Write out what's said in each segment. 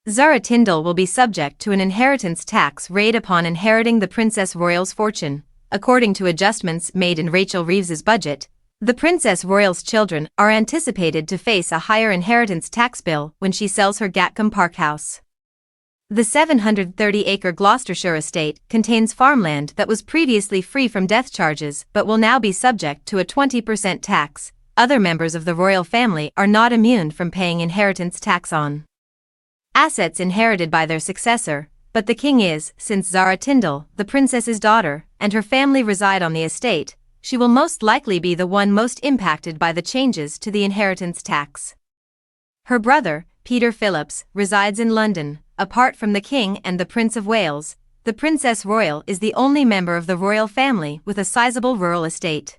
Zara Tindall will be subject to an inheritance tax rate upon inheriting the Princess Royal's fortune. According to adjustments made in Rachel Reeves's budget, the Princess Royal's children are anticipated to face a higher inheritance tax bill when she sells her Gatcombe Park house. The 730-acre Gloucestershire estate contains farmland that was previously free from death charges but will now be subject to a 20% tax. Other members of the royal family are not immune from paying inheritance tax on assets inherited by their successor, but the king is. Since Zara Tindall, the princess's daughter, and her family reside on the estate, she will most likely be the one most impacted by the changes to the inheritance tax. Her brother, Peter Phillips, resides in London. Apart from the king and the Prince of Wales, the Princess Royal is the only member of the royal family with a sizable rural estate.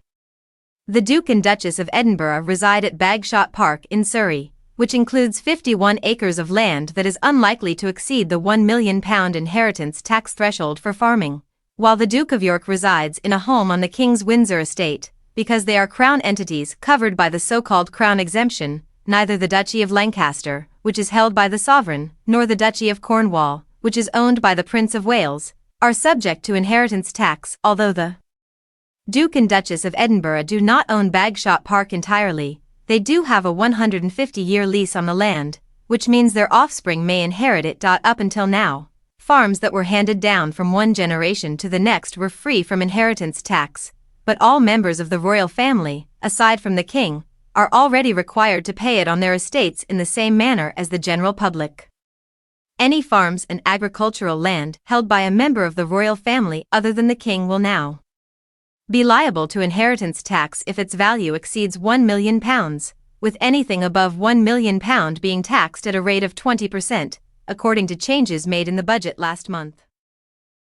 The Duke and Duchess of Edinburgh reside at Bagshot Park in Surrey, which includes 51 acres of land that is unlikely to exceed the £1 million inheritance tax threshold for farming, while the Duke of York resides in a home on the King's Windsor estate. Because they are crown entities covered by the so-called crown exemption, neither the Duchy of Lancaster, which is held by the sovereign, nor the Duchy of Cornwall, which is owned by the Prince of Wales, are subject to inheritance tax. Although the Duke and Duchess of Edinburgh do not own Bagshot Park entirely, they do have a 150-year lease on the land, which means their offspring may inherit it. Up until now, farms that were handed down from one generation to the next were free from inheritance tax, but all members of the royal family, aside from the king, are already required to pay it on their estates in the same manner as the general public. Any farms and agricultural land held by a member of the royal family other than the king will now be liable to inheritance tax if its value exceeds £1 million, with anything above £1 million being taxed at a rate of 20%, according to changes made in the budget last month.